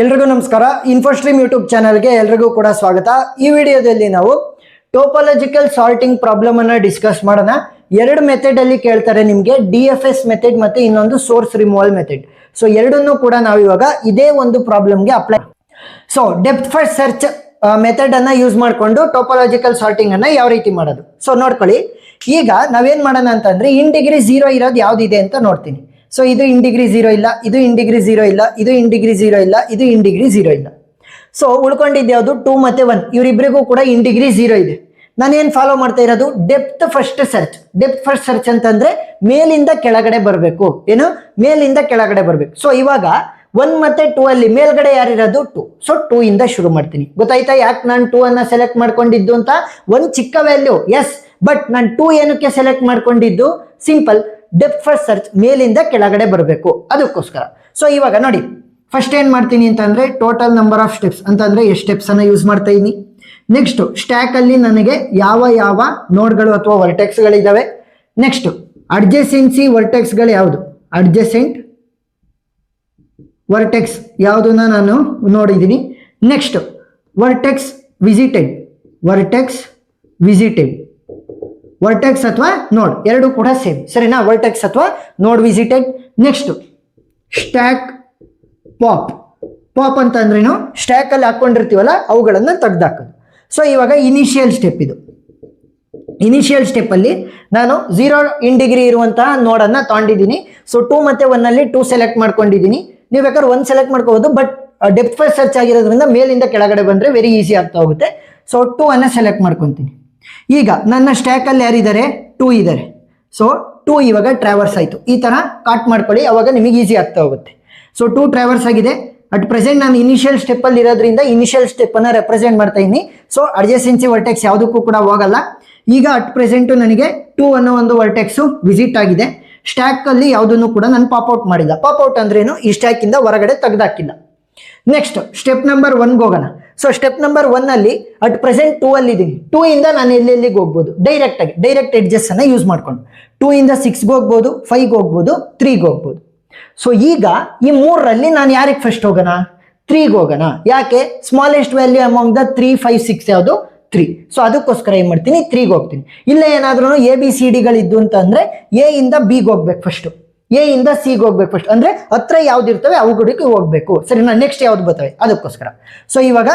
ಎಲ್ರಿಗೂ ನಮಸ್ಕಾರ. ಇನ್ಫೋಸ್ಟ್ರೀಮ್ ಯೂಟ್ಯೂಬ್ ಚಾನಲ್ಗೆ ಎಲ್ರಿಗೂ ಕೂಡ ಸ್ವಾಗತ. ಈ ವಿಡಿಯೋದಲ್ಲಿ ನಾವು ಟೋಪೋಲಾಜಿಕಲ್ ಸಾರ್ಟಿಂಗ್ ಪ್ರಾಬ್ಲಮ್ ಅನ್ನ ಡಿಸ್ಕಸ್ ಮಾಡೋಣ. ಎರಡು ಮೆಥಡ್ ಅಲ್ಲಿ ಕೇಳ್ತಾರೆ ನಿಮಗೆ, DFS ಮೆಥಡ್ ಮತ್ತೆ ಇನ್ನೊಂದು ಸೋರ್ಸ್ ರಿಮೂವಲ್ ಮೆಥಡ್. ಸೊ ಎರಡನ್ನೂ ಕೂಡ ನಾವು ಇವಾಗ ಇದೇ ಒಂದು ಪ್ರಾಬ್ಲಮ್ಗೆ apply. So depth first search method ಅನ್ನ ಯೂಸ್ ಮಾಡಿಕೊಂಡು ಟೋಪೋಲಾಜಿಕಲ್ ಸಾರ್ಟಿಂಗ್ ಅನ್ನ ಯಾವ ರೀತಿ ಮಾಡೋದು. ಸೊ ನೋಡ್ಕೊಳ್ಳಿ, ಈಗ ನಾವೇನ್ ಮಾಡೋಣ ಅಂತಂದ್ರೆ ಇನ್ ಡಿಗ್ರಿ 0 ಇರೋದು ಯಾವ್ದಿದೆ ಅಂತ ನೋಡ್ತೀನಿ. ಸೊ ಇದು ಇನ್ ಡಿಗ್ರಿ 0 ಇಲ್ಲ, ಇದು ಇನ್ ಡಿಗ್ರಿ 0 ಇಲ್ಲ, ಇದು ಇನ್ ಡಿಗ್ರಿ 0 ಇಲ್ಲ, ಇದು ಇನ್ ಡಿಗ್ರಿ 0 ಇಲ್ಲ. ಸೊ ಉಳ್ಕೊಂಡಿದ್ದು ಯಾವುದು 2 ಮತ್ತೆ 1, ಇವರಿಬ್ಬರಿಗೂ ಕೂಡ ಇನ್ ಡಿಗ್ರಿ 0 ಇದೆ. ನಾನೇನ್ ಫಾಲೋ ಮಾಡ್ತಾ ಇರೋದು depth first search. Depth first search ಅಂತಂದ್ರೆ ಮೇಲಿಂದ ಕೆಳಗಡೆ ಬರಬೇಕು. ಏನು ಮೇಲಿಂದ ಕೆಳಗಡೆ ಬರಬೇಕು. ಸೊ ಇವಾಗ 1 ಮತ್ತೆ 2 ಅಲ್ಲಿ ಮೇಲ್ಗಡೆ ಯಾರಿರೋದು 2. ಸೊ 2 ಇಂದ ಶುರು ಮಾಡ್ತೀನಿ. ಗೊತ್ತಾಯ್ತಾ ಯಾಕೆ ನಾನು 2 ಅನ್ನ ಸೆಲೆಕ್ಟ್ ಮಾಡ್ಕೊಂಡಿದ್ದು ಅಂತ? ಒಂದು ಚಿಕ್ಕ ವ್ಯಾಲ್ಯೂ, ಎಸ್, ಬಟ್ ನಾನು 2 ಏನಕ್ಕೆ ಸೆಲೆಕ್ಟ್ ಮಾಡ್ಕೊಂಡಿದ್ದು? ಸಿಂಪಲ್, ಡೆಪ್ತ್ ಫಸ್ಟ್ ಸರ್ಚ್ ಮೇಲಿಂದ ಕೆಳಗಡೆ ಬರಬೇಕು, ಅದಕ್ಕೋಸ್ಕರ. ಸೊ ಇವಾಗ ನೋಡಿ, ಫಸ್ಟ್ ಏನ್ ಮಾಡ್ತೀನಿ ಅಂತಂದ್ರೆ ಟೋಟಲ್ ನಂಬರ್ ಆಫ್ ಸ್ಟೆಪ್ಸ್ ಅಂತಂದ್ರೆ ಎಷ್ಟು ಸ್ಟೆಪ್ಸ್ ಅನ್ನ ಯೂಸ್ ಮಾಡ್ತಾ ಇದೀನಿ. ನೆಕ್ಸ್ಟ್ ಸ್ಟ್ಯಾಕ್ ಅಲ್ಲಿ ನನಗೆ ಯಾವ ಯಾವ ನೋಡ್ಗಳು ಅಥವಾ ವರ್ಟೆಕ್ಸ್ ಗಳಿದಾವೆ. ನೆಕ್ಸ್ಟ್ ಅಡ್ಜಸೆನ್ಸಿ ವರ್ಟೆಕ್ಸ್ ಗಳು ಯಾವುದು, ಅಡ್ಜಸೆಂಟ್ ವರ್ಟೆಕ್ಸ್ ಯಾವುದನ್ನ ನಾನು ನೋಡಿದ್ದೀನಿ. Next vertex visited, vertex visited, vertex ಅಥವಾ ನೋಡ್ ಎರಡು ಕೂಡ ಸೇಮ್, ಸರಿನಾ? ವರ್ಟೆಕ್ಸ್ ಅಥವಾ ನೋಡ್ visited. Next stack pop. Pop ಅಂತ ಅಂದ್ರೇನು? ಸ್ಟ್ಯಾಕ್ ಅಲ್ಲಿ ಹಾಕೊಂಡಿರ್ತೀವಲ್ಲ ಅವುಗಳನ್ನ ತೆಗೆದಾಕೋದು. ಸೊ ಇವಾಗ ಇನಿಷಿಯಲ್ ಸ್ಟೆಪ್ ಇದು. ಇನಿಷಿಯಲ್ ಸ್ಟೆಪ್ ಅಲ್ಲಿ ನಾನು 0 ಇನ್ ಡಿಗ್ರಿ ಇರುವಂತಹ ನೋಡನ್ನ ತಗೊಂಡಿದ್ದೀನಿ. ಸೊ 2 ಮತ್ತೆ 1 ಅಲ್ಲಿ 2 ಸೆಲೆಕ್ಟ್ ಮಾಡ್ಕೊಂಡಿದ್ದೀನಿ. ನೀವು ಬೇಕಾದ್ರೆ 1 ಸೆಲೆಕ್ಟ್ ಮಾಡ್ಕೋಬಹುದು, ಬಟ್ ಡೆಪ್ತ್ ಫಸ್ಟ್ ಸರ್ಚ್ ಆಗಿರೋದ್ರಿಂದ ಮೇಲಿಂದ ಕೆಳಗಡೆ ಬಂದ್ರೆ ವೆರಿ ಈಸಿ ಆಗ್ತಾ ಹೋಗುತ್ತೆ. ಸೊ 2 ಅನ್ನ ಸೆಲೆಕ್ಟ್ ಮಾಡ್ಕೊತೀನಿ. ಈಗ ನನ್ನ ಸ್ಟ್ಯಾಕ್ ಅಲ್ಲಿ ಯಾರಿದ್ದಾರೆ? 2 ಇದ್ದಾರೆ. ಸೊ 2 ಇವಾಗ ಟ್ರಾವರ್ಸ್ ಆಯ್ತು. ಈ ತರ ಕಾಟ್ ಮಾಡ್ಕೊಳ್ಳಿ, ಅವಾಗ ನಿಮಗೆ ಈಸಿ ಆಗ್ತಾ ಹೋಗುತ್ತೆ. ಸೊ 2 ಟ್ರಾವರ್ಸ್ ಆಗಿದೆ. ಅಟ್ ಪ್ರೆಸೆಂಟ್ ನಾನು ಇನಿಷಿಯಲ್ ಸ್ಟೆಪ್ ಅಲ್ಲಿ ಇರೋದ್ರಿಂದ ಇನಿಷಿಯಲ್ ಸ್ಟೆಪ್ ಅನ್ನ ರೆಪ್ರೆಸೆಂಟ್ ಮಾಡ್ತಾ ಇದ್ದೀನಿ. ಸೊ ಅಡ್ಜಸೆನ್ಸಿ ವರ್ಟೆಕ್ಸ್ ಯಾವುದಕ್ಕೂ ಕೂಡ ಹೋಗಲ್ಲ. ಈಗ ಅಟ್ ಪ್ರೆಸೆಂಟ್ ನನಗೆ 2 ಅನ್ನೋ ಒಂದು ವರ್ಟೆಕ್ಸ್ ವಿಸಿಟ್ ಆಗಿದೆ. ಸ್ಟ್ಯಾಕ್ ಅಲ್ಲಿ ಯಾವುದನ್ನು ಕೂಡ ನಾನು ಪಾಪ್ಔಟ್ ಮಾಡಿಲ್ಲ. ಪಾಪ್ಔಟ್ ಅಂದ್ರೇನು? ಈ ಸ್ಟ್ಯಾಕ್ ಇಂದ ಹೊರಗಡೆ ತೆಗೆದಾಕಿಲ್ಲ. ನೆಕ್ಸ್ಟ್ ಸ್ಟೆಪ್ ನಂಬರ್ 1 ಹೋಗೋಣ. ಸೊ ಸ್ಟೆಪ್ ನಂಬರ್ 1 ಅಲ್ಲಿ ಅಟ್ ಪ್ರೆಸೆಂಟ್ 2 ಅಲ್ಲಿ ಇದ್ದೀನಿ. 2 ಇಂದ ನಾನು ಎಲ್ಲೆಲ್ಲಿಗೆ ಹೋಗ್ಬೋದು? ಡೈರೆಕ್ಟ್ ಆಗಿ ಡೈರೆಕ್ಟ್ ಎಡ್ಜಸ್ ಅನ್ನ ಯೂಸ್ ಮಾಡ್ಕೊಂಡು 2 ಇಂದ 6ಗೆ ಹೋಗ್ಬೋದು, 5ಗೆ ಹೋಗ್ಬೋದು, 3ಗೆ ಹೋಗ್ಬೋದು. ಸೊ ಈಗ ಈ 3ರಲ್ಲಿ ನಾನು ಯಾರಿಗೆ ಫಸ್ಟ್ ಹೋಗೋಣ? 3ಗೆ ಹೋಗೋಣ. ಯಾಕೆ? ಸ್ಮಾಲೆಸ್ಟ್ ವ್ಯಾಲ್ಯೂ ಅಮಾಂಗ್ ದ 3, 5, 6 ಯಾವುದು? 3. ಸೊ ಅದಕ್ಕೋಸ್ಕರ ಏನ್ ಮಾಡ್ತೀನಿ? 3ಗೆ ಹೋಗ್ತೀನಿ. ಇಲ್ಲ ಏನಾದ್ರೂ ABCD ಗಳಿದ್ದು ಅಂತಂದ್ರೆ A ಇಂದ Bಗೆ ಹೋಗ್ಬೇಕು ಫಸ್ಟ್, A ಇಂದ Cಗೆ ಹೋಗ್ಬೇಕು ಫಸ್ಟ್. ಅಂದ್ರೆ ಹತ್ರ ಯಾವ್ದಿರ್ತವೆ ಅವುಗಳಿಗೆ ಹೋಗ್ಬೇಕು, ಸರಿನಾ? ನೆಕ್ಸ್ಟ್ ಯಾವ್ದು ಬರ್ತವೆ ಅದಕ್ಕೋಸ್ಕರ. ಸೊ ಇವಾಗ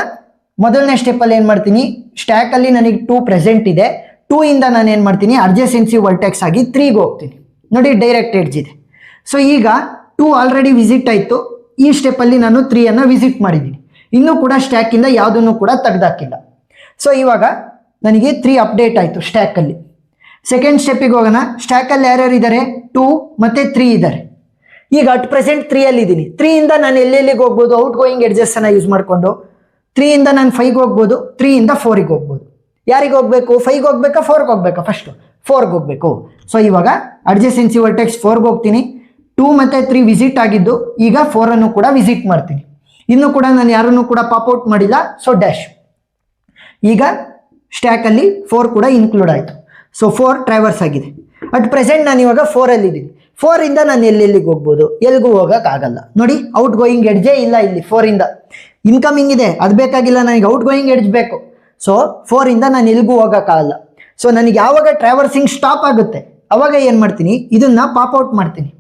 ಮೊದಲನೇ ಸ್ಟೆಪ್ ಅಲ್ಲಿ ಏನ್ ಮಾಡ್ತೀನಿ? ಸ್ಟ್ಯಾಕ್ ಅಲ್ಲಿ ನನಗೆ 2 ಪ್ರೆಸೆಂಟ್ ಇದೆ. 2 ಇಂದ ನಾನು ಏನ್ ಮಾಡ್ತೀನಿ? ಅಡ್ಜಸೆನ್ಸಿ ವರ್ಟೆಕ್ಸ್ ಆಗಿ 3ಗೆ ಹೋಗ್ತೀನಿ. ನೋಡಿ, ಡೈರೆಕ್ಟ್ ಎಡ್ಜ್ ಇದೆ. ಸೊ ಈಗ 2 ಆಲ್ರೆಡಿ ವಿಸಿಟ್ ಆಯ್ತು. ಈ ಸ್ಟೆಪ್ ಅಲ್ಲಿ ನಾನು 3 ಅನ್ನ ವಿಸಿಟ್ ಮಾಡಿದ್ದೀನಿ. ಇನ್ನೂ ಕೂಡ ಸ್ಟ್ಯಾಕ್ ಇಂದ ಯಾವುದನ್ನು ಕೂಡ ತೆಗೆದಾಕಿಲ್ಲ. ಸೊ ಇವಾಗ ನನಗೆ 3 ಅಪ್ಡೇಟ್ ಆಯ್ತು ಸ್ಟ್ಯಾಕ್ ಅಲ್ಲಿ. ಸೆಕೆಂಡ್ ಸ್ಟೆಪ್ಪಿಗೆ ಹೋಗೋಣ. ಸ್ಟ್ಯಾಕ್ ಅಲ್ಲಿ ಯಾರ್ಯಾರು ಇದ್ದಾರೆ? 2 ಮತ್ತೆ 3 ಇದ್ದಾರೆ. ಈಗ ಅಟ್ ಪ್ರೆಸೆಂಟ್ 3 ಅಲ್ಲಿ ಇದ್ದೀನಿ. 3 ಇಂದ ನಾನು ಎಲ್ಲೆಲ್ಲಿಗೆ ಹೋಗ್ಬೋದು? ಔಟ್ ಗೋಯಿಂಗ್ ಎಡ್ಜಸ್ ಅನ್ನ ಯೂಸ್ ಮಾಡಿಕೊಂಡು 3 ಇಂದ ನಾನು 5ಗೆ ಹೋಗ್ಬೋದು, 3 ಇಂದ 4ಗೆ ಹೋಗ್ಬೋದು. ಯಾರಿಗೆ ಹೋಗ್ಬೇಕು? 5ಗೆ ಹೋಗ್ಬೇಕಾ 4ಗೆ ಹೋಗ್ಬೇಕಾ? ಫಸ್ಟ್ 4ಗೆ ಹೋಗ್ಬೇಕು. ಸೊ ಇವಾಗ ಅಡ್ಜಸೆನ್ಸಿ ವರ್ಟೆಕ್ಸ್ 4ಗೆ ಹೋಗ್ತೀನಿ. 2 ಮತ್ತೆ 3 ವಿಸಿಟ್ ಆಗಿದ್ದು, ಈಗ 4 ಅನ್ನು ಕೂಡ ವಿಸಿಟ್ ಮಾಡ್ತೀನಿ. ಇನ್ನು ಕೂಡ ನಾನು ಯಾರನ್ನು ಕೂಡ ಪಾಪ್ಔಟ್ ಮಾಡಿಲ್ಲ. So dash. ಈಗ ಸ್ಟ್ಯಾಕ್ ಅಲ್ಲಿ 4 ಕೂಡ ಇನ್ಕ್ಲೂಡ್ ಆಯ್ತು. ಸೊ 4 ಟ್ರಾವರ್ಸ್ ಆಗಿದೆ. ಅಟ್ ಪ್ರೆಸೆಂಟ್ ನಾನು ಇವಾಗ 4 ಅಲ್ಲಿ ಇದ್ದೀನಿ. 4 ಇಂದ ನಾನು ಎಲ್ಲೆಲ್ಲಿಗೆ ಹೋಗ್ಬೋದು? ಎಲ್ಗೂ ಹೋಗಕ್ ಆಗಲ್ಲ. ನೋಡಿ, ಔಟ್ ಗೋಯಿಂಗ್ ಎಡ್ಜೇ ಇಲ್ಲ ಇಲ್ಲಿ. 4 ಇಂದ ಇನ್ಕಮಿಂಗ್ ಇದೆ, ಅದು ಬೇಕಾಗಿಲ್ಲ ನನಗೆ. ಔಟ್ ಗೋಯಿಂಗ್ ಎಡ್ಜ್ ಬೇಕು. ಸೊ 4 ಇಂದ ನಾನು ಎಲ್ಗೂ ಹೋಗಕ್ಕಾಗಲ್ಲ. ಸೊ ನನಗೆ ಯಾವಾಗ ಟ್ರಾವರ್ಸಿಂಗ್ ಸ್ಟಾಪ್ ಆಗುತ್ತೆ ಅವಾಗ ಏನ್ ಮಾಡ್ತೀನಿ? ಇದನ್ನ ಪಾಪ್ಔಟ್ ಮಾಡ್ತೀನಿ,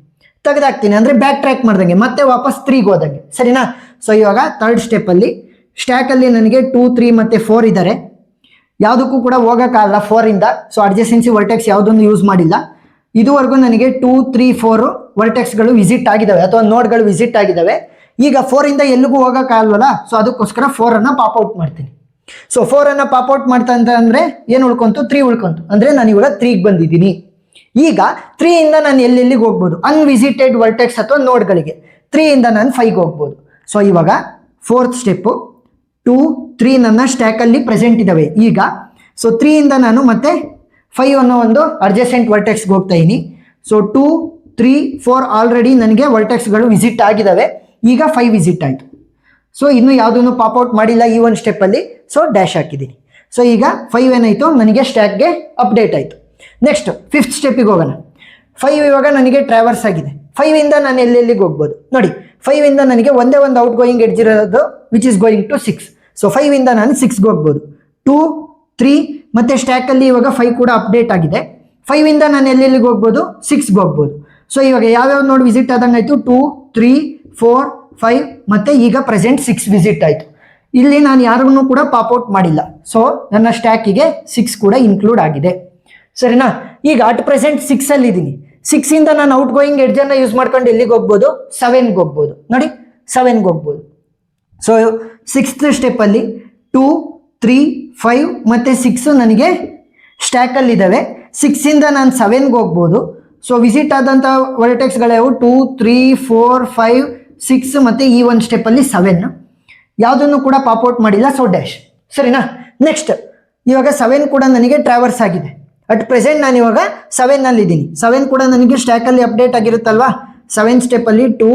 ತೆಗೆದಾಕ್ತೀನಿ. ಅಂದ್ರೆ ಬ್ಯಾಕ್ ಟ್ರ್ಯಾಕ್ ಮಾಡ್ದಂಗೆ, ಮತ್ತೆ ವಾಪಸ್ 3ಗೆ ಹೋದಂಗೆ, ಸರಿನಾ? ಸೊ ಇವಾಗ ಥರ್ಡ್ ಸ್ಟೆಪ್ ಅಲ್ಲಿ ಸ್ಟ್ಯಾಕ್ ಅಲ್ಲಿ ನನಗೆ 2, 3 ಮತ್ತೆ 4 ಇದ್ದಾರೆ. ಯಾವುದಕ್ಕೂ ಕೂಡ ಹೋಗಕ್ಕಾಗಲ್ಲ 4 ಇಂದ. ಸೊ ಅಡ್ಜಸೆನ್ಸಿ ವರ್ಟೆಕ್ಸ್ ಯಾವುದನ್ನು ಯೂಸ್ ಮಾಡಿಲ್ಲ. ಇದುವರೆಗೂ ನನಗೆ 2, 3, 4 ವರ್ಟೆಕ್ಸ್ಗಳು ವಿಸಿಟ್ ಆಗಿದ್ದಾವೆ ಅಥವಾ ನೋಡ್ಗಳು ವಿಸಿಟ್ ಆಗಿದ್ದಾವೆ. ಈಗ 4 ಇಂದ ಎಲ್ಲಿಗೂ ಹೋಗಕ್ಕಾಗಲ್ವಲ್ಲ. ಸೊ ಅದಕ್ಕೋಸ್ಕರ 4 ಅನ್ನ ಪಾಪ್ಔಟ್ ಮಾಡ್ತೀನಿ. ಸೊ 4 ಅನ್ನ ಪಾಪ್ಔಟ್ ಮಾಡ್ತಾ ಅಂದ್ರೆ ಏನು ಉಳ್ಕೊಂತು? 3 ಉಳ್ಕೊಂತು. ಅಂದ್ರೆ ನಾನು ಇವಾಗ 3ಗೆ ಬಂದಿದ್ದೀನಿ. ಈಗ 3 ಇಂದ ನಾನು ಎಲ್ಲೆಲ್ಲಿಗೆ ಹೋಗ್ಬೋದು? ಅನ್ವಿಸಿಟೆಡ್ ವರ್ಟೆಕ್ಸ್ ಅಥವಾ ನೋಡ್ಗಳಿಗೆ. 3 ಇಂದ ನಾನು 5ಗೆ ಹೋಗ್ಬೋದು. ಸೊ ಇವಾಗ ಫೋರ್ತ್ ಸ್ಟೆಪ್ 2, 3 ನನ್ನ ಸ್ಟ್ಯಾಕ್ ಅಲ್ಲಿ ಪ್ರೆಸೆಂಟ್ ಇದಾವೆ. ಈಗ ಸೊ 3 ಇಂದ ನಾನು ಮತ್ತೆ 5 ಅನ್ನೋ ಒಂದು ಅಡ್ಜಸೆಂಟ್ ವರ್ಟೆಕ್ಸ್ಗೆ ಹೋಗ್ತಾ ಇದೀನಿ. ಸೊ 2, 3, 4 ಆಲ್ರೆಡಿ ನನಗೆ ವರ್ಟೆಕ್ಸ್ಗಳು ವಿಸಿಟ್ ಆಗಿದ್ದಾವೆ. ಈಗ 5 ವಿಸಿಟ್ ಆಯ್ತು. ಸೊ ಇನ್ನು ಯಾವುದನ್ನು ಪಾಪ್ಔಟ್ ಮಾಡಿಲ್ಲ ಈ ಒಂದು ಸ್ಟೆಪ್ ಅಲ್ಲಿ. ಸೊ ಡ್ಯಾಶ್ ಹಾಕಿದ್ದೀನಿ. ಸೊ ಈಗ 5 ಏನಾಯ್ತು? ನನಗೆ ಸ್ಟ್ಯಾಕ್ಗೆ ಅಪ್ಡೇಟ್ ಆಯ್ತು. ನೆಕ್ಸ್ಟ್ 5th ಸ್ಟೆಪ್ಪಿಗೆ ಹೋಗೋಣ. 5 ಇವಾಗ ನನಗೆ ಟ್ರಾವರ್ಸ್ ಆಗಿದೆ. 5 ಇಂದ ನಾನು ಎಲ್ಲೆಲ್ಲಿಗೆ ಹೋಗ್ಬೋದು? ನೋಡಿ, 5 ಇಂದ ನನಗೆ ಒಂದೇ ಒಂದು ಔಟ್ ಗೋಯಿಂಗ್ ಎಡ್ಜ್ ಇರೋದು which is going to 6. So 5 ಇಂದ ನಾನು 6ಗೆ ಹೋಗ್ಬೋದು. 2 3 ಮತ್ತೆ ಸ್ಟ್ಯಾಕಲ್ಲಿ ಇವಾಗ 5 ಕೂಡ ಅಪ್ಡೇಟ್ ಆಗಿದೆ. 5 ಇಂದ ನಾನು ಎಲ್ಲೆಲ್ಲಿಗೆ ಹೋಗ್ಬೋದು, 6ಗೆ ಹೋಗ್ಬೋದು. ಸೊ ಇವಾಗ ಯಾವ್ಯಾವ ನೋಡ್ ವಿಸಿಟ್ ಆದಂಗೆ ಆಯ್ತು, 2 3 4 5 ಮತ್ತೆ ಈಗ ಪ್ರೆಸೆಂಟ್ 6 ವಿಸಿಟ್ ಆಯ್ತು. ಇಲ್ಲಿ ನಾನು ಯಾರನ್ನು ಕೂಡ ಪಾಪ್ಔಟ್ ಮಾಡಿಲ್ಲ. ಸೊ ನನ್ನ ಸ್ಟ್ಯಾಕಿಗೆ 6 ಕೂಡ ಇನ್ಕ್ಲೂಡ್ ಆಗಿದೆ. ಸರಿನಾ? ಈಗ ಅಟ್ ಪ್ರೆಸೆಂಟ್ 6 ಅಲ್ಲಿ ಇದ್ದೀನಿ. 6 ಇಂದ ನಾನು ಔಟ್ ಗೋಯಿಂಗ್ ಎಡ್ಜ್ ಅನ್ನ ಯೂಸ್ ಮಾಡ್ಕೊಂಡು ಎಲ್ಲಿಗೆ ಹೋಗ್ಬೋದು, 7ಗೆ ಹೋಗ್ಬೋದು. ನೋಡಿ 7ಗೆ ಹೋಗ್ಬೋದು. ಸೊ 6th ಸ್ಟೆಪ್ ಅಲ್ಲಿ 2 3 5 ಮತ್ತೆ 6 ನನಗೆ ಸ್ಟ್ಯಾಕ್ ಅಲ್ಲಿ ಇದಾವೆ. 6 ಇಂದ ನಾನು 7ಗೆ ಹೋಗ್ಬೋದು. ಸೊ ವಿಸಿಟ್ ಆದಂತ ವರ್ಟೆಕ್ಸ್ಗಳ್ಯಾವು 2 3 4 5 6 ಮತ್ತೆ ಈ ಒಂದು ಸ್ಟೆಪ್ ಅಲ್ಲಿ 7. ಯಾವುದನ್ನು ಕೂಡ ಪಾಪ್ಔಟ್ ಮಾಡಿಲ್ಲ. So dash. ಸರಿನಾ? ನೆಕ್ಸ್ಟ್ ಇವಾಗ 7 ಕೂಡ ನನಗೆ ಟ್ರಾವರ್ಸ್ ಆಗಿದೆ. ಅಟ್ ಪ್ರೆಸೆಂಟ್ ನಾನು ಇವಾಗ 7 ಅಲ್ಲಿ ಇದ್ದೀನಿ. 7 ಕೂಡ ನನಗೆ ಸ್ಟ್ಯಾಕ್ ಅಲ್ಲಿ ಅಪ್ಡೇಟ್ ಆಗಿರುತ್ತಲ್ವಾ. 7 ಸ್ಟೆಪ್ ಅಲ್ಲಿ 2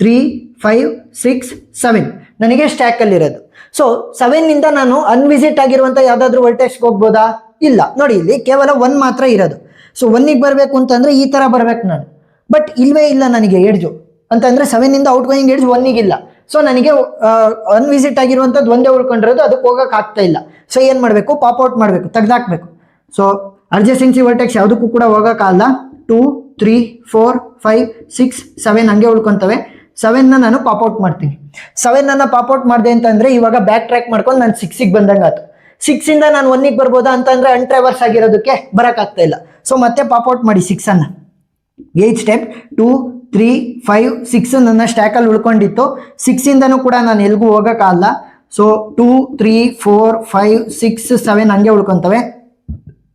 3 5 6 7 ನನಗೆ ಸ್ಟ್ಯಾಕ್ ಅಲ್ಲಿ ಇರೋದು. ಸೊ 7 ಇಂದ ನಾನು ಅನ್ವಿಸಿಟ್ ಆಗಿರುವಂತ ಯಾವ್ದಾದ್ರು ವರ್ಟೆಕ್ಸ್ಗೆ ಹೋಗ್ಬೋದಾ? ಇಲ್ಲ. ನೋಡಿ ಇಲ್ಲಿ ಕೇವಲ 1 ಮಾತ್ರ ಇರೋದು. ಸೊ 1ಗೆ ಬರಬೇಕು ಅಂತಂದ್ರೆ ಈ ತರ ಬರ್ಬೇಕು ನಾನು. ಬಟ್ ಇಲ್ವೇ ಇಲ್ಲ ನನಗೆ ಎಡ್ಜು ಅಂತಂದ್ರೆ 7 ಇಂದ ಔಟ್ ಗೋಯಿಂಗ್ ಎಡ್ಜ್ 1ಗೆ ಇಲ್ಲ. ಸೊ ನನಗೆ ಅನ್ವಿಸಿಟ್ ಆಗಿರುವಂತದ್ದು ಒಂದೇ ಉಳ್ಕೊಂಡಿರೋದು, ಅದಕ್ಕೆ ಹೋಗಕ್ಕೆ ಆಗ್ತಾ ಇಲ್ಲ. ಸೊ ಏನ್ ಮಾಡಬೇಕು, ಪಾಪ್ಔಟ್ ಮಾಡಬೇಕು, ತೆಗ್ದಾಕ್ಬೇಕು. ಸೊ ಅಡ್ಜಸೆನ್ಸಿ ವರ್ಟೆಕ್ಸ್ ಯಾವುದಕ್ಕೂ ಕೂಡ ಹೋಗೋಕ್ಕಾಗಲ್ಲ. 2 3 4 5 6 7 ಹಂಗೆ ಉಳ್ಕೊಂತವೆ. 7ನ ನಾನು ಪಾಪ್ಔಟ್ ಮಾಡ್ತೀನಿ. 7ಅನ್ನ ಪಾಪ್ಔಟ್ ಮಾಡಿದೆ ಅಂತಂದ್ರೆ ಇವಾಗ ಬ್ಯಾಕ್ ಟ್ರ್ಯಾಕ್ ಮಾಡ್ಕೊಂಡು ನಾನು 6ಗೆ ಬಂದಂಗೆ ಆಯ್ತು. 6 ಇಂದ ನಾನು 1ಗೆ ಬರ್ಬೋದಾ ಅಂತಂದ್ರೆ ಅನ್ಟ್ರಾವರ್ಸ್ ಆಗಿರೋದಕ್ಕೆ ಬರೋಕ್ಕಾಗ್ತಾ ಇಲ್ಲ. ಸೊ ಮತ್ತೆ ಪಾಪ್ಔಟ್ ಮಾಡಿ 6ಅನ್ನ. 8 ಸ್ಟೆಪ್ 2 3 5 6 ನನ್ನ ಸ್ಟ್ಯಾಕಲ್ಲಿ ಉಳ್ಕೊಂಡಿತ್ತು. 6 ಇಂದನೂ ಕೂಡ ನಾನು ಎಲ್ಗೂ ಹೋಗೋಕ್ಕಾಗಲ್ಲ. ಸೊ 2 3 4 5 6 7 ಹಂಗೆ ಉಳ್ಕೊಂತವೆ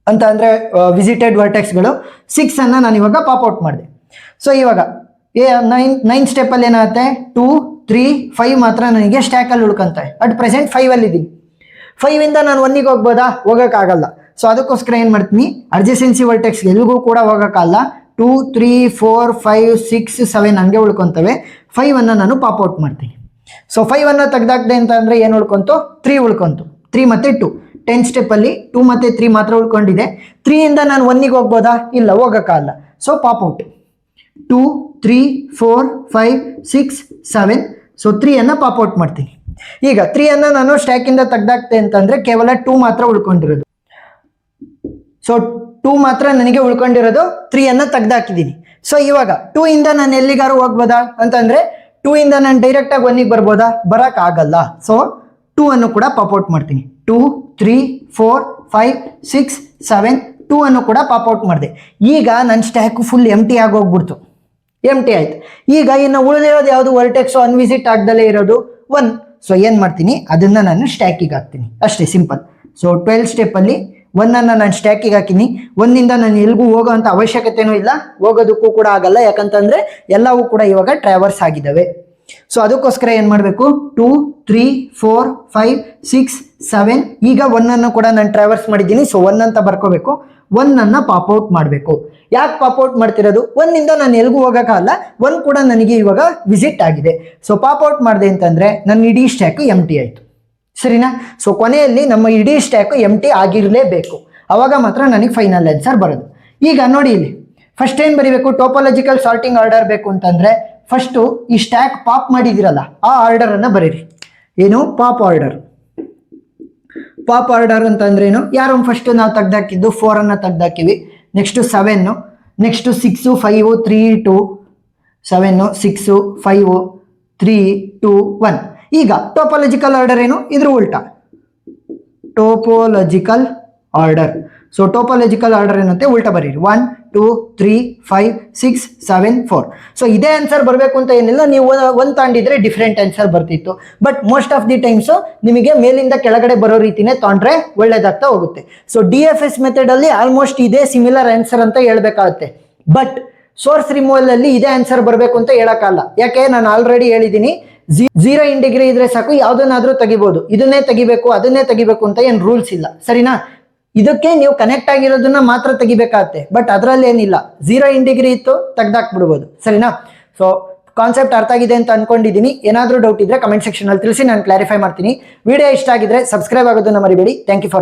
ಅಂತ ಅಂದ್ರೆ ವಿಸಿಟೆಡ್ ವರ್ಟೆಕ್ಸ್ಗಳು. 6ಅನ್ನ ನಾನು ಇವಾಗ ಪಾಪ್ಔಟ್ ಮಾಡಿದೆ. ಸೊ ಇವಾಗ 9 ಸ್ಟೆಪ್ಪಲ್ಲಿ ಏನಾಗುತ್ತೆ, 2 3 5 ಮಾತ್ರ ನನಗೆ ಸ್ಟ್ಯಾಕಲ್ಲಿ ಉಳ್ಕೊಂತವೆ. ಅಟ್ ಪ್ರೆಸೆಂಟ್ 5 ಅಲ್ಲಿ ಇದ್ದೀನಿ. 5 ಇಂದ ನಾನು 1ಗೆ ಹೋಗ್ಬೋದಾ? ಹೋಗೋಕ್ಕಾಗಲ್ಲ. ಸೊ ಅದಕ್ಕೋಸ್ಕರ ಏನು ಮಾಡ್ತೀನಿ, ಅಡ್ಜಸೆನ್ಸಿ ವರ್ಟೆಕ್ಸ್ ಎಲ್ಲಿಗೂ ಕೂಡ ಹೋಗೋಕ್ಕಾಗಲ್ಲ. 2 3 4 5 6 7 ಹಂಗೆ ಉಳ್ಕೊಂತವೆ. 5ಅನ್ನ ನಾನು ಪಾಪ್ಔಟ್ ಮಾಡ್ತೀನಿ. ಸೊ 5ಅನ್ನ ತೆಗ್ದಾಕ್ದೆ ಅಂತ ಅಂದ್ರೆ ಏನು ಉಳ್ಕೊಂತು, 3 ಉಳ್ಕೊಂತು. 3 ಮತ್ತೆ 2 10 ಸ್ಟೆಪ್ಪಲ್ಲಿ 2 ಮತ್ತೆ 3 ಮಾತ್ರ ಉಳ್ಕೊಂಡಿದೆ. 3 ಇಂದ ನಾನು 1ಗೆ ಹೋಗ್ಬೋದಾ? ಇಲ್ಲ, ಹೋಗೋಕ್ಕಾಗಲ್ಲ. ಸೊ ಪಾಪ್ಔಟ್. 2 3 4 5 6 7 ಸೊ 3ಅನ್ನ ಪಾಪ್ಔಟ್ ಮಾಡ್ತೀನಿ. ಈಗ 3ಅನ್ನ ನಾನು ಸ್ಟ್ಯಾಕಿಂದ ತೆಗ್ದಾಕ್ತೆ ಅಂತಂದ್ರೆ ಕೇವಲ 2 ಮಾತ್ರ ಉಳ್ಕೊಂಡಿರೋದು. ಸೊ 2 ಮಾತ್ರ ನನಗೆ ಉಳ್ಕೊಂಡಿರೋದು. 3ಅನ್ನ ತೆಗ್ದಾಕಿದ್ದೀನಿ. ಸೊ ಇವಾಗ 2 ಇಂದ ನಾನು ಎಲ್ಲಿಗಾರು ಹೋಗ್ಬೋದಾ ಅಂತಂದ್ರೆ 2 ಇಂದ ನಾನು ಡೈರೆಕ್ಟ್ ಆಗಿ 1ಗೆ ಬರ್ಬೋದಾ? ಬರಕ್ ಆಗಲ್ಲ. ಸೊ 2 ಅನ್ನು ಕೂಡ ಪಾಪ್ಔಟ್ ಮಾಡ್ತೀನಿ. 2 3 4 5 6 7 2 ಅನ್ನು ಕೂಡ ಪಾಪ್ಔಟ್ ಮಾಡಿದೆ. ಈಗ ನನ್ನ ಸ್ಟ್ಯಾಕ್ ಫುಲ್ ಎಂಟಿ ಆಗೋಗ್ಬಿಡ್ತು. ಎಂಟಿ ಆಯ್ತು. ಈಗ ಇನ್ನು ಉಳಿದಿರೋದು ಯಾವುದು, ವರ್ಟೆಕ್ಸು ಅನ್ವಿಸಿಟ್ ಆಗ್ದಲೇ ಇರೋದು 1. ಸೊ ಏನು ಮಾಡ್ತೀನಿ, ಅದನ್ನ ನಾನು ಸ್ಟ್ಯಾಕಿಗೆ ಹಾಕ್ತೀನಿ. ಅಷ್ಟೇ, ಸಿಂಪಲ್. ಸೊ 12 ಸ್ಟೆಪ್ಪಲ್ಲಿ 1ಅನ್ನ ನಾನು ಸ್ಟ್ಯಾಕಿಗೆ ಹಾಕಿನಿ. 1ಇಂದ ನಾನು ಎಲ್ಗೂ ಹೋಗೋ ಅಂತ ಅವಶ್ಯಕತೆನೂ ಇಲ್ಲ, ಹೋಗೋದಕ್ಕೂ ಕೂಡ ಆಗಲ್ಲ. ಯಾಕಂತಂದ್ರೆ ಎಲ್ಲವೂ ಕೂಡ ಇವಾಗ ಟ್ರಾವರ್ಸ್ ಆಗಿದ್ದಾವೆ. ಸೊ ಅದಕ್ಕೋಸ್ಕರ ಏನು ಮಾಡಬೇಕು, 2 3 4 5 6 7 ಈಗ 1ಅನ್ನು ಕೂಡ ನಾನು ಟ್ರಾವರ್ಸ್ ಮಾಡಿದ್ದೀನಿ. ಸೊ 1 ಅಂತ ಬರ್ಕೋಬೇಕು. 1ಅನ್ನ ಪಾಪ್ಔಟ್ ಮಾಡಬೇಕು. ಯಾಕೆ ಪಾಪ್ಔಟ್ ಮಾಡ್ತಿರೋದು, 1ಇಂದ ನಾನು ಎಲ್ಗೂ ಹೋಗೋಕ್ಕಾಗಲ್ಲ. 1 ಕೂಡ ನನಗೆ ಇವಾಗ ವಿಸಿಟ್ ಆಗಿದೆ. ಸೊ ಪಾಪ್ಔಟ್ ಮಾಡಿದೆ ಅಂತಂದ್ರೆ ನನ್ನ ಇಡೀ ಸ್ಟ್ಯಾಕ್ ಎಂಟಿ ಆಯಿತು. ಸರಿನಾ? ಸೊ ಕೊನೆಯಲ್ಲಿ ನಮ್ಮ ಇಡೀ ಸ್ಟ್ಯಾಕ್ ಎಂಟಿ ಆಗಿರಲೇಬೇಕು. ಅವಾಗ ಮಾತ್ರ ನನಗೆ ಫೈನಲ್ ಆನ್ಸರ್ ಬರೋದು. ಈಗ ನೋಡಿ ಇಲ್ಲಿ ಫಸ್ಟ್ ಏನು ಬರೀಬೇಕು, ಟೋಪೋಲಾಜಿಕಲ್ ಸಾರ್ಟಿಂಗ್ ಆರ್ಡರ್ ಬೇಕು ಅಂತಂದ್ರೆ ಫಸ್ಟು ಈ ಸ್ಟ್ಯಾಕ್ ಪಾಪ್ ಮಾಡಿದಿರಲ್ಲ ಆ ಆರ್ಡರ್ ಅನ್ನ ಬರೀರಿ. ಏನು, ಪಾಪ್ ಆರ್ಡರ್. ಪಾಪ್ ಆರ್ಡರ್ ಅಂತಂದ್ರೆ ಏನು, ಯಾರು ಫಸ್ಟ್ ನಾವು ತೆಗ್ದಾಕಿದ್ದು 4ಅನ್ನ ತೆಗ್ದಾಕಿವಿ. Next 7, next 6 5 3 2 7 6 5 3 2 1. ಈಗ ಟೋಪೋಲಾಜಿಕಲ್ ಆರ್ಡರ್ ಏನು, ಇದ್ರ ಉಲ್ಟಾ topological order. So topological order ಏನಂತೆ ಉಲ್ಟಾ ಬರೀರಿ. 1 2 3 5 6 7 4. ಸೊ ಇದೇ ಆನ್ಸರ್ ಬರಬೇಕು ಅಂತ ಏನಿಲ್ಲ, ನೀವು 1 ತಾಂಡಿದ್ರೆ ಡಿಫ್ರೆಂಟ್ ಆನ್ಸರ್ ಬರ್ತಿತ್ತು. But most of the times ನಿಮಗೆ ಮೇಲಿಂದ ಕೆಳಗಡೆ ಬರೋ ರೀತಿನೇ ತೊಗೊಂಡ್ರೆ ಒಳ್ಳೇದಾಗ್ತಾ ಹೋಗುತ್ತೆ. ಸೊ DFS ಮೆಥಡ್ ಅಲ್ಲಿ ಆಲ್ಮೋಸ್ಟ್ ಇದೇ ಸಿಮಿಲರ್ ಆನ್ಸರ್ ಅಂತ ಹೇಳ್ಬೇಕಾಗುತ್ತೆ. ಬಟ್ ಸೋರ್ಸ್ ರಿಮೂವಲ್ ಅಲ್ಲಿ ಇದೇ ಆನ್ಸರ್ ಬರಬೇಕು ಅಂತ ಹೇಳಕ್ಕಾಗಲ್ಲ. ಯಾಕೆ, ನಾನು ಆಲ್ರೆಡಿ ಹೇಳಿದ್ದೀನಿ, 0 ಇನ್ ಡಿಗ್ರಿ ಇದ್ರೆ ಸಾಕು, ಯಾವ್ದನ್ನಾದ್ರೂ ತೆಗಿಬಹುದು. ಇದನ್ನೇ ತೆಗಿಬೇಕು ಅದನ್ನೇ ತೆಗಿಬೇಕು ಅಂತ ಏನು ರೂಲ್ಸ್ ಇಲ್ಲ. ಸರಿನಾ? ಇದಕ್ಕೆ ನೀವು ಕನೆಕ್ಟ್ ಆಗಿರೋದನ್ನ ಮಾತ್ರ ತೆಗಿಬೇಕಾಗತ್ತೆ. ಬಟ್ ಅದರಲ್ಲಿ ಏನಿಲ್ಲ, 0 ಇನ್ ಡಿಗ್ರಿ ಇತ್ತು ತೆಗ್ದಾಕ್ಬಿಡ್ಬೋದು. ಸರಿನಾ? ಸೊ ಕಾನ್ಸೆಪ್ಟ್ ಅರ್ಥ ಆಗಿದೆ ಅಂತ ಅನ್ಕೊಂಡಿದ್ದೀನಿ. ಏನಾದರೂ ಡೌಟ್ ಇದ್ರೆ ಕಮೆಂಟ್ ಸೆಕ್ಷನ್ ಅಲ್ಲಿ ತಿಳಿಸಿ, ನಾನು ಕ್ಲಾರಿಫೈ ಮಾಡ್ತೀನಿ. ವಿಡಿಯೋ ಇಷ್ಟ ಆಗಿದ್ರೆ ಸಬ್ಸ್ಕ್ರೈಬ್ ಆಗೋದನ್ನ ಮರಿಬೇಡಿ. Thank you for